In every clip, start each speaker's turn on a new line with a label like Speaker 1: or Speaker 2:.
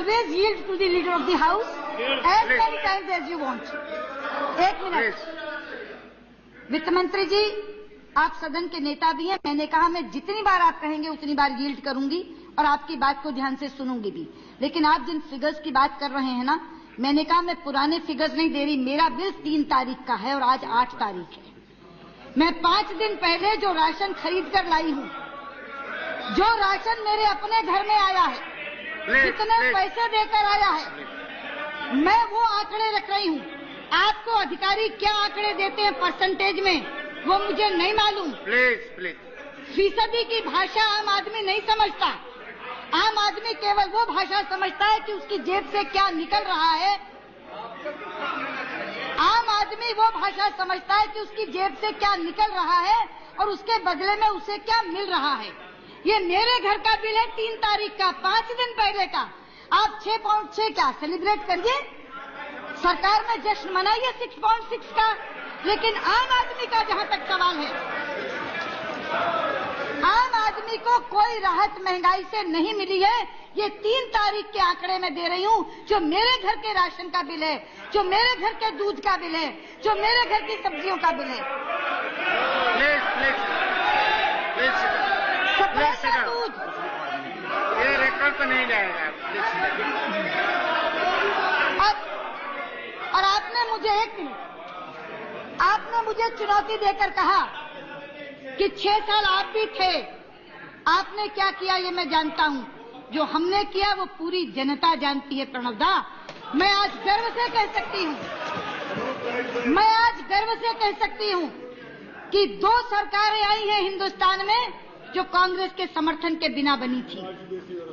Speaker 1: always yield to the leader of the house as many times as you want. एक minute. वित्त मंत्री जी, आप सदन के नेता भी हैं। मैंने कहा मैं जितनी बार आप कहेंगे उतनी बार यील्ड करूंगी और आपकी बात को ध्यान से सुनूंगी भी। लेकिन आप जिन फिगर्स की बात कर रहे हैं ना, मैंने कहा मैं पुराने फिगर्स नहीं दे रही। मेरा बिल 3 तारीख का है और आज 8 तारीख है। मैं 5 दिन पहले जो राशन खरीद कर लाई हूँ, जो राशन मेरे अपने घर में आया है, कितने पैसे देकर आया है, मैं वो आंकड़े रख रही हूँ। आपको अधिकारी क्या आंकड़े देते हैं परसेंटेज में, वो मुझे नहीं मालूम।
Speaker 2: प्लीज।
Speaker 1: फीसदी की भाषा आम आदमी नहीं समझता। आम आदमी केवल वो भाषा समझता है कि उसकी जेब से क्या निकल रहा है। आम आदमी वो भाषा समझता है कि उसकी जेब से क्या निकल रहा है और उसके बदले में उसे क्या मिल रहा है। ये मेरे घर का बिल है 3 तारीख का, 5 दिन पहले का। आप 6.6 क्या सेलिब्रेट करिए, सरकार में जश्न मनाइए 6.6 का। लेकिन आम आदमी का जहां तक सवाल है, आम आदमी को कोई राहत महंगाई से नहीं मिली है। ये 3 तारीख के आंकड़े में दे रही हूँ, जो मेरे घर के राशन का बिल है, जो मेरे घर के दूध का बिल है, जो मेरे घर की सब्जियों का बिल है। दूध
Speaker 2: ये रिकॉर्ड तो नहीं जाएगा।
Speaker 1: और आपने मुझे चुनौती देकर कहा कि 6 साल आप भी थे, आपने क्या किया ये मैं जानता हूँ। जो हमने किया वो पूरी जनता जानती है प्रणव दा। मैं आज गर्व से कह सकती हूँ कि 2 सरकारें आई हैं हिंदुस्तान में जो कांग्रेस के समर्थन के बिना बनी थी।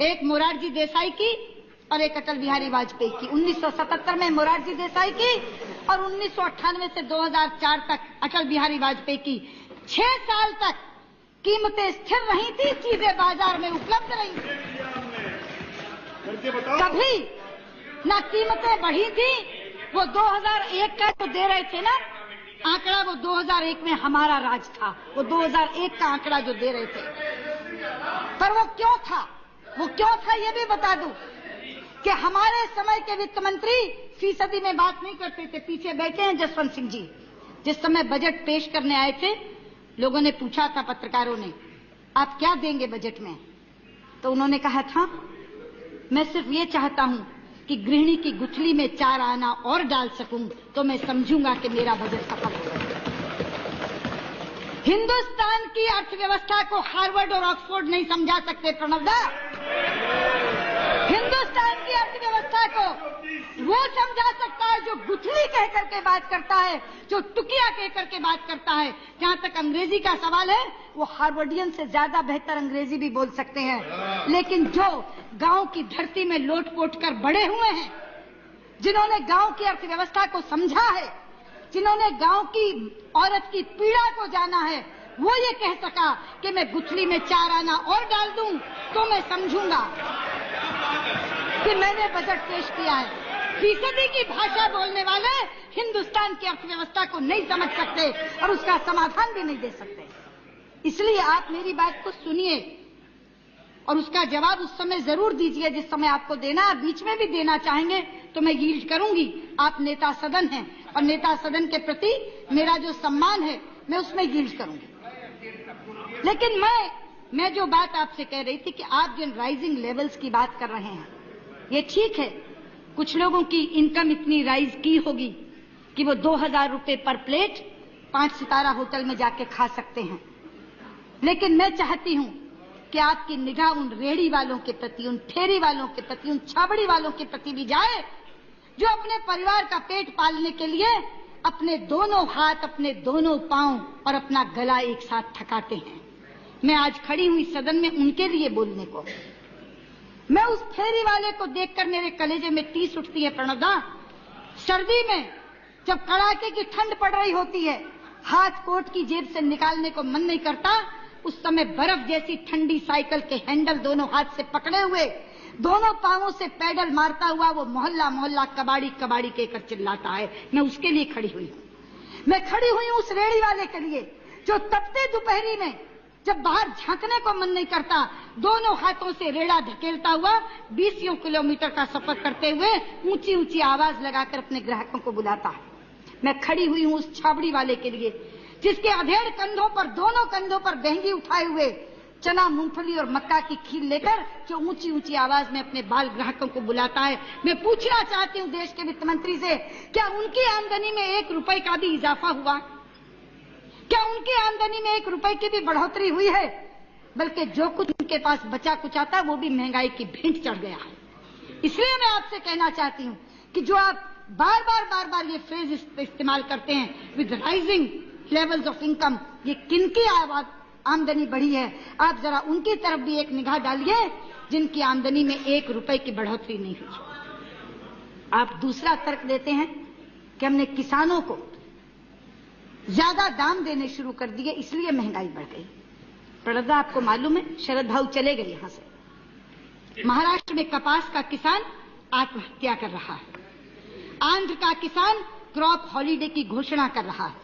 Speaker 1: एक मोरारजी देसाई की और एक अटल बिहारी वाजपेयी की। 1977 में मोरारजी देसाई की और 1998 से 2004 तक अटल बिहारी वाजपेयी की। 6 साल तक कीमतें स्थिर रही थी, चीजें बाजार में उपलब्ध रही थी, कभी ना कीमतें बढ़ी थी। वो 2001 का जो दे रहे थे ना आंकड़ा, वो 2001 में हमारा राज था। वो 2001 का आंकड़ा जो दे रहे थे, पर वो क्यों था ये भी बता दूं कि हमारे समय के वित्त मंत्री फीसदी में बात नहीं करते थे। पीछे बैठे हैं जसवंत सिंह जी। जिस समय बजट पेश करने आए थे, लोगों ने पूछा था, पत्रकारों ने, आप क्या देंगे बजट में? तो उन्होंने कहा था, मैं सिर्फ ये चाहता हूं कि गृहिणी की गुठली में 4 आना और डाल सकूं तो मैं समझूंगा कि मेरा बजट सफल होगा। हिंदुस्तान की अर्थव्यवस्था को हार्वर्ड और ऑक्सफोर्ड नहीं समझा सकते प्रणव दा। हिंदुस्तान की अर्थव्यवस्था को वो समझा सकता है जो गुठली कह करके बात करता है, जो टुकिया कह करके बात करता है। जहां तक अंग्रेजी का सवाल है, वो हार्वर्डियन से ज्यादा बेहतर अंग्रेजी भी बोल सकते हैं। लेकिन जो गांव की धरती में लोट पोट कर बड़े हुए हैं, जिन्होंने गांव की अर्थव्यवस्था को समझा है, जिन्होंने गांव की औरत की पीड़ा को जाना है, वो ये कह सका कि मैं गुठली में 4 आना और डाल दूं तो मैं समझूंगा कि मैंने बजट पेश किया है। फीसदी की भाषा बोलने वाले हिंदुस्तान की अर्थव्यवस्था को नहीं समझ सकते और उसका समाधान भी नहीं दे सकते। इसलिए आप मेरी बात को सुनिए और उसका जवाब उस समय जरूर दीजिए जिस समय आपको देना। बीच में भी देना चाहेंगे तो मैं यील्ड करूंगी। आप नेता सदन हैं और नेता सदन के प्रति मेरा जो सम्मान है, मैं उसमें यील्ड करूंगी। लेकिन मैं जो बात आपसे कह रही थी कि आप जिन राइजिंग लेवल्स की बात कर रहे हैं, ये ठीक है। कुछ लोगों की इनकम इतनी राइज की होगी कि वो 2000 रुपए पर प्लेट 5 सितारा होटल में जाके खा सकते हैं। लेकिन मैं चाहती हूं कि आपकी निगाह उन रेहड़ी वालों के प्रति, उन ठेरी वालों के प्रति, उन छाबड़ी वालों के प्रति भी जाए जो अपने परिवार का पेट पालने के लिए अपने दोनों हाथ, अपने दोनों पांव और अपना गला एक साथ थकाते हैं। मैं आज खड़ी हुई सदन में उनके लिए बोलने को। मैं उस फेरी वाले को देखकर मेरे कलेजे में टीस उठती है प्रणव दा। सर्दी में जब कड़ाके की ठंड पड़ रही होती है, हाथ कोट की जेब से निकालने को मन नहीं करता। उस समय बर्फ जैसी ठंडी साइकिल के हैंडल दोनों हाथ से पकड़े हुए, दोनों पांवों से पैडल मारता हुआ वो मोहल्ला मोहल्ला कबाड़ी कबाड़ी कहकर चिल्लाता है। मैं उसके लिए खड़ी हुई हूँ। मैं खड़ी हुई हूँ उस रेहड़ी वाले के लिए जो तपते दोपहरी में जब बाहर झांकने को मन नहीं करता, दोनों हाथों से रेड़ा धकेलता हुआ 20 किलोमीटर का सफर करते हुए ऊंची ऊंची आवाज लगाकर अपने ग्राहकों को बुलाता है। मैं खड़ी हुई हूं उस छाबड़ी वाले के लिए जिसके अधेड़ कंधों पर, दोनों कंधों पर बहंगी उठाए हुए चना, मूंगफली और मक्का की खीर लेकर जो ऊंची ऊंची आवाज में अपने बाल ग्राहकों को बुलाता है। मैं पूछना चाहती हूं देश के वित्त मंत्री से, क्या उनकी आमदनी में 1 रुपए का भी इजाफा हुआ? क्या उनकी आमदनी में 1 रुपए की भी बढ़ोतरी हुई है? बल्कि जो कुछ उनके पास बचा कुछ आता वो भी महंगाई की भेंट चढ़ गया है। इसलिए मैं आपसे कहना चाहती हूं कि जो आप बार बार ये फ्रेज इस्तेमाल करते हैं, with rising levels of income, ये किनकी आमदनी बढ़ी है? आप जरा उनकी तरफ भी एक निगाह डालिए जिनकी आमदनी में 1 रुपए की बढ़ोतरी नहीं हुई। आप दूसरा तर्क देते हैं कि हमने किसानों को ज्यादा दाम देने शुरू कर दिए इसलिए महंगाई बढ़ गई। प्रणदा, आपको मालूम है, शरद भाऊ चले गए यहां से, महाराष्ट्र में कपास का किसान आत्महत्या कर रहा है, आंध्र का किसान क्रॉप हॉलिडे की घोषणा कर रहा है,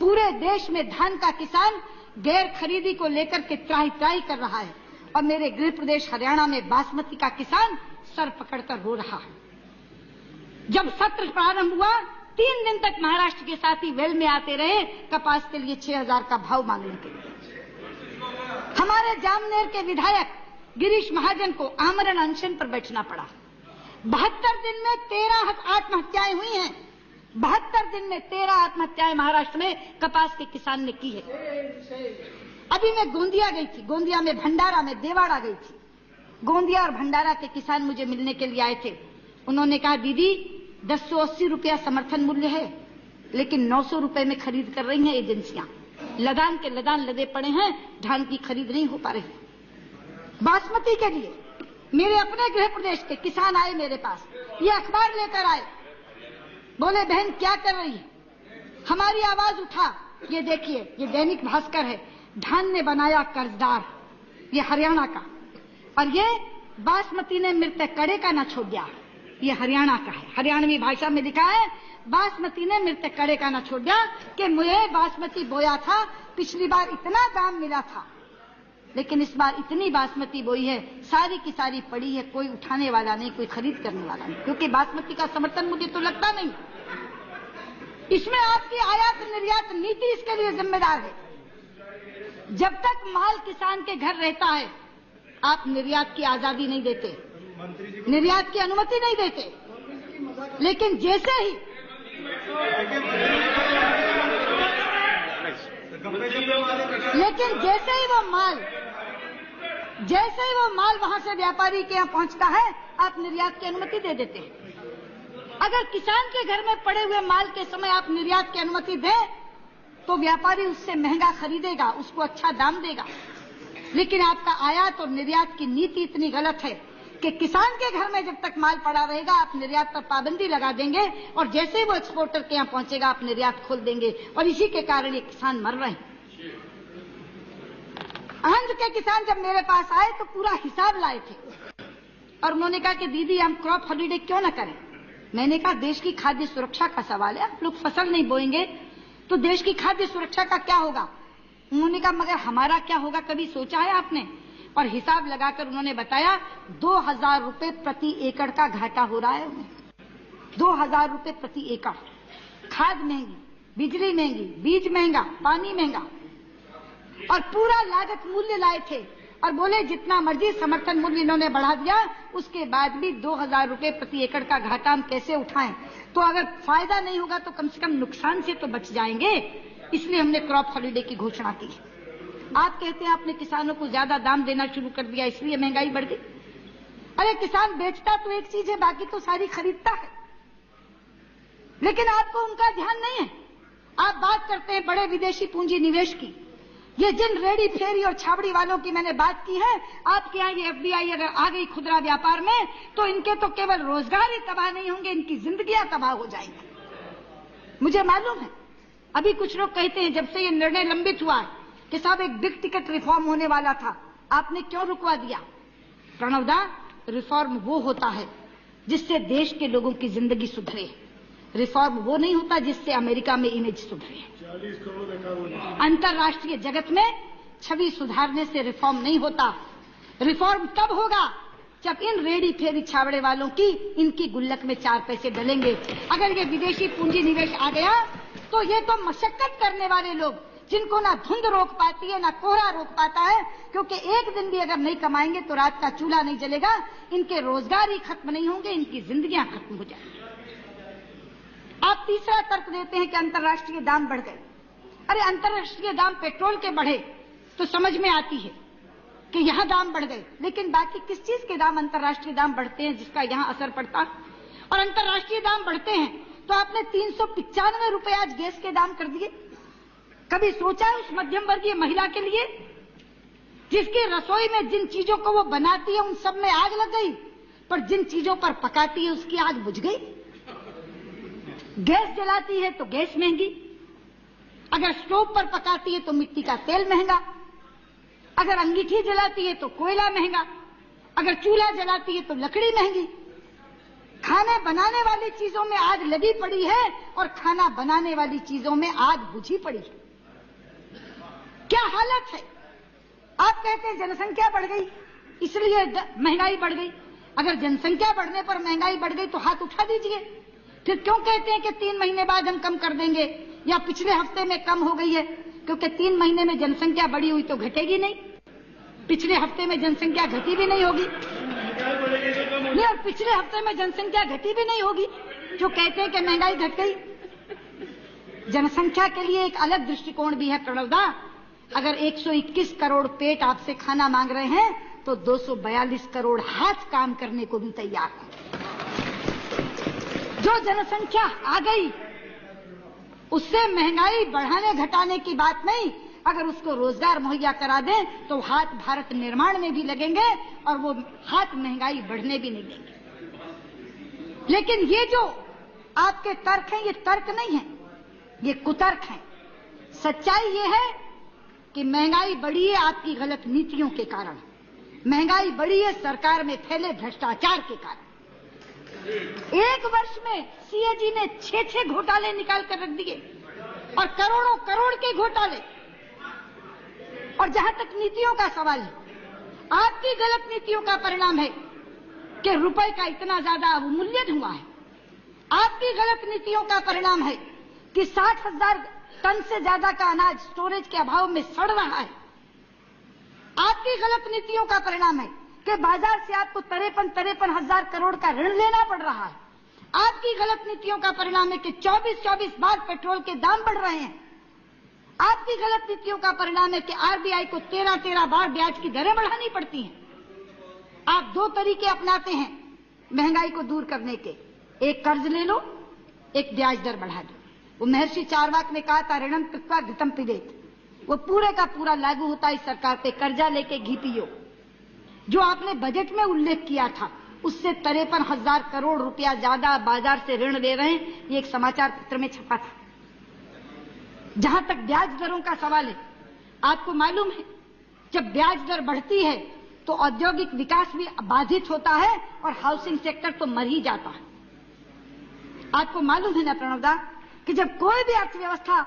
Speaker 1: पूरे देश में धान का किसान गैर खरीदी को लेकर के त्राही त्राही कर रहा है, और मेरे गृह प्रदेश हरियाणा में बासमती का किसान सर पकड़कर रो रहा है। जब सत्र प्रारंभ हुआ 3 दिन तक महाराष्ट्र के साथी वेल में आते रहे कपास के लिए 6000 का भाव मांगने के लिए। हमारे जामनेर के विधायक गिरीश महाजन को आमरण अनशन पर बैठना पड़ा। 72 दिन में 13 आत्महत्याएं हुई हैं। 72 दिन में 13 आत्महत्याएं महाराष्ट्र में कपास के किसान ने की है। अभी मैं गोंदिया गई थी, गोंदिया में, भंडारा में, देवाड़ा गई थी। गोंदिया और भंडारा के किसान मुझे मिलने के लिए आए थे। उन्होंने कहा, दीदी 1080 रुपया समर्थन मूल्य है, लेकिन 900 रुपए में खरीद कर रही हैं एजेंसियां। लदान के लदान लदे पड़े हैं, धान की खरीद नहीं हो पा रही। बासमती के लिए मेरे अपने गृह प्रदेश के किसान आए मेरे पास, ये अखबार लेकर आए, बोले बहन क्या कर रही है? हमारी आवाज उठा। ये देखिए, ये दैनिक भास्कर है, धान ने बनाया कर्जदार, ये हरियाणा का, और ये बासमती ने मृत्यु कड़े का न छोड़ दिया, ये हरियाणा का है। हरियाणवी भाषा में लिखा है, बासमती ने मृत्यु कड़े का न छोड़ दिया कि मुझे बासमती बोया था, पिछली बार इतना दाम मिला था, लेकिन इस बार इतनी बासमती बोई है, सारी की सारी पड़ी है, कोई उठाने वाला नहीं, कोई खरीद करने वाला नहीं, क्योंकि बासमती का समर्थन मुझे तो लगता नहीं। इसमें आपकी आयात निर्यात नीति इसके लिए जिम्मेदार है। जब तक माल किसान के घर रहता है आप निर्यात की आजादी नहीं देते, निर्यात की अनुमति नहीं देते, लेकिन जैसे ही वो माल वहां से व्यापारी के यहाँ पहुंचता है आप निर्यात की अनुमति दे देते हैं। अगर किसान के घर में पड़े हुए माल के समय आप निर्यात की अनुमति दें तो व्यापारी उससे महंगा खरीदेगा, उसको अच्छा दाम देगा। लेकिन आपका आयात और निर्यात की नीति इतनी गलत है कि किसान के घर में जब तक माल पड़ा रहेगा आप निर्यात पर पाबंदी लगा देंगे, और जैसे ही वो एक्सपोर्टर के यहाँ पहुंचेगा आप निर्यात खोल देंगे, और इसी के कारण ये किसान मर रहे हैं। आंध्र के किसान जब मेरे पास आए तो पूरा हिसाब लाए थे, और उन्होंने कहा कि दीदी हम क्रॉप हॉलिडे क्यों न करें। मैंने कहा देश की खाद्य सुरक्षा का सवाल है, आप लोग फसल नहीं बोएंगे तो देश की खाद्य सुरक्षा का क्या होगा। उन्होंने कहा मगर हमारा क्या होगा, कभी सोचा है आपने? और हिसाब लगाकर उन्होंने बताया 2000 रुपए प्रति एकड़ का घाटा हो रहा है उन्हें। 2000 रुपए प्रति एकड़। खाद महंगी, बिजली महंगी, बीज महंगा, पानी महंगा, और पूरा लागत मूल्य लाए थे, और बोले जितना मर्जी समर्थन मूल्य इन्होंने बढ़ा दिया, उसके बाद भी 2000 रुपए प्रति एकड़ का घाटा हम कैसे उठाएं। तो अगर फायदा नहीं होगा तो कम से कम नुकसान से तो बच जाएंगे, इसलिए हमने क्रॉप हॉलिडे की घोषणा की। आप कहते हैं आपने किसानों को ज्यादा दाम देना शुरू कर दिया इसलिए महंगाई बढ़ गई। अरे किसान बेचता तो एक चीज है, बाकी तो सारी खरीदता है, लेकिन आपको उनका ध्यान नहीं है। आप बात करते हैं बड़े विदेशी पूंजी निवेश की। ये जिन रेडी फेरी और छावड़ी वालों की मैंने बात की है, आपके यहाँ ये एफडीआई अगर आ गई खुदरा व्यापार में तो इनके तो केवल रोजगार ही तबाह नहीं होंगे, इनकी जिंदगियां तबाह हो जाएंगी। मुझे मालूम है अभी कुछ लोग कहते हैं जब से ये निर्णय लंबित हुआ है कि साहब एक बिग टिकट रिफॉर्म होने वाला था, आपने क्यों रुकवा दिया। प्रणवदा, रिफॉर्म वो होता है जिससे देश के लोगों की जिंदगी सुधरे, रिफॉर्म वो नहीं होता जिससे अमेरिका में इमेज सुधरे। अंतर्राष्ट्रीय जगत में छवि सुधारने से रिफॉर्म नहीं होता। रिफॉर्म तब होगा जब इन रेडी फेरी छावड़े वालों की इनकी गुल्लक में 4 पैसे डलेंगे। अगर ये विदेशी पूंजी निवेश आ गया तो ये तो मशक्कत करने वाले लोग, जिनको ना धुंध रोक पाती है ना कोहरा रोक पाता है, क्योंकि एक दिन भी अगर नहीं कमाएंगे तो रात का चूल्हा नहीं जलेगा, इनके रोजगार ही खत्म नहीं होंगे, इनकी जिंदगियां खत्म हो जाएंगी। आप तीसरा तर्क देते हैं कि अंतर्राष्ट्रीय दाम बढ़ गए। अरे अंतर्राष्ट्रीय दाम पेट्रोल के बढ़े तो समझ में आती है कि यहाँ दाम बढ़ गए, लेकिन बाकी किस चीज के दाम अंतर्राष्ट्रीय दाम बढ़ते हैं जिसका यहाँ असर पड़ता? और अंतर्राष्ट्रीय दाम बढ़ते हैं तो आपने 395 रुपए आज गैस के दाम कर दिए। कभी सोचा है उस मध्यम वर्गीय महिला के लिए जिसकी रसोई में जिन चीजों को वो बनाती है उन सब में आग लग गई, पर जिन चीजों पर पकाती है उसकी आग बुझ गई? गैस जलाती है तो गैस महंगी, अगर स्टोव पर पकाती है तो मिट्टी का तेल महंगा, अगर अंगीठी जलाती है तो कोयला महंगा, अगर चूल्हा जलाती है तो लकड़ी महंगी। खाने बनाने वाली चीजों में आग लगी पड़ी है और खाना बनाने वाली चीजों में आग बुझी पड़ी है। क्या हालत है? आप कहते हैं जनसंख्या बढ़ गई इसलिए महंगाई बढ़ गई। अगर जनसंख्या बढ़ने पर महंगाई बढ़ गई तो हाथ उठा दीजिए। फिर क्यों कहते हैं कि 3 महीने बाद हम कम कर देंगे या पिछले हफ्ते में कम हो गई है? क्योंकि 3 महीने में जनसंख्या बढ़ी हुई तो घटेगी नहीं, पिछले हफ्ते में जनसंख्या घटी भी नहीं होगी, नहीं, और पिछले हफ्ते में जनसंख्या घटी भी नहीं होगी जो कहते हैं कि महंगाई घट गई। जनसंख्या के लिए एक अलग दृष्टिकोण भी है प्रणवदा। अगर 121 करोड़ पेट आपसे खाना मांग रहे हैं तो 242 करोड़ हाथ काम करने को भी तैयार हैं। जो जनसंख्या आ गई उससे महंगाई बढ़ाने घटाने की बात नहीं, अगर उसको रोजगार मुहैया करा दें तो हाथ भारत निर्माण में भी लगेंगे और वो हाथ महंगाई बढ़ने भी नहीं देंगे। लेकिन ये जो आपके तर्क हैं ये तर्क नहीं है, ये कुतर्क हैं। सच्चाई ये है कि महंगाई बढ़ी है आपकी गलत नीतियों के कारण, महंगाई बढ़ी है सरकार में फैले भ्रष्टाचार के कारण। एक वर्ष में सीएजी ने 6 घोटाले निकाल कर रख दिए और करोड़ों करोड़ के घोटाले। और जहां तक नीतियों का सवाल है, आपकी गलत नीतियों का परिणाम है कि रुपए का इतना ज्यादा अवमूल्यन हुआ है। आपकी गलत नीतियों का परिणाम है कि 60,000 टन से ज्यादा का अनाज स्टोरेज के अभाव में सड़ रहा है। आपकी गलत नीतियों का परिणाम है कि बाजार से आपको 53,000 करोड़ का ऋण लेना पड़ रहा है। आपकी गलत नीतियों का परिणाम है कि 24 बार पेट्रोल के दाम बढ़ रहे हैं। आपकी गलत नीतियों का परिणाम है कि आरबीआई को 13 बार ब्याज की दरें बढ़ानी पड़ती हैं। आप 2 तरीके अपनाते हैं महंगाई को दूर करने के, एक कर्ज ले लो, एक ब्याज दर बढ़ा दो। वो महर्षि चार्वाक ने कहा था ऋणम कृत्वा घृतम पिबेत, वो पूरे का पूरा लागू होता है इस सरकार पे। कर्जा लेके घी पियो, जो आपने बजट में उल्लेख किया था उससे 53,000 करोड़ रुपया ज्यादा बाजार से ऋण ले रहे हैं, ये एक समाचार पत्र में छपा था। जहां तक ब्याज दरों का सवाल है, आपको मालूम है जब ब्याज दर बढ़ती है तो औद्योगिक विकास भी बाधित होता है और हाउसिंग सेक्टर तो मर ही जाता है। आपको मालूम है ना प्रणवदा कि जब कोई भी अर्थव्यवस्था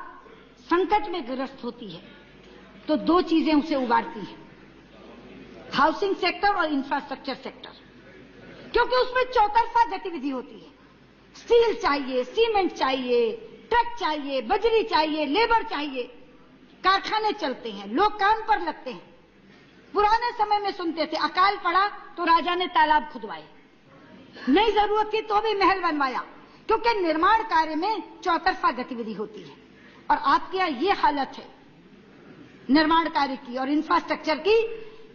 Speaker 1: संकट में ग्रस्त होती है तो 2 चीजें उसे उबारती है, हाउसिंग सेक्टर और इंफ्रास्ट्रक्चर सेक्टर, क्योंकि उसमें चौतरफा गतिविधि होती है। स्टील चाहिए, सीमेंट चाहिए, ट्रक चाहिए, बजरी चाहिए, लेबर चाहिए, कारखाने चलते हैं, लोग काम पर लगते हैं। पुराने समय में सुनते थे अकाल पड़ा तो राजा ने तालाब खुदवाए, नहीं जरूरत थी तो भी महल बनवाया, क्योंकि निर्माण कार्य में चौतरफा गतिविधि होती है। और आपके यहाँ ये हालत है निर्माण कार्य की और इंफ्रास्ट्रक्चर की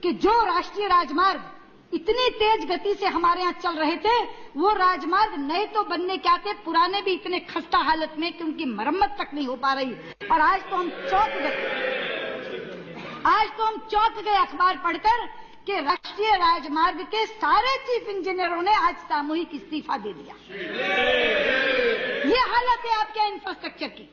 Speaker 1: कि जो राष्ट्रीय राजमार्ग इतनी तेज गति से हमारे यहाँ चल रहे थे, वो राजमार्ग नए तो बनने क्या थे, पुराने भी इतने खस्ता हालत में कि उनकी मरम्मत तक नहीं हो पा रही। और आज तो हम चौंक गए अखबार पढ़कर कि राष्ट्रीय राजमार्ग के सारे चीफ इंजीनियरों ने आज सामूहिक इस्तीफा दे दिया। ये हालत है आपके इंफ्रास्ट्रक्चर की।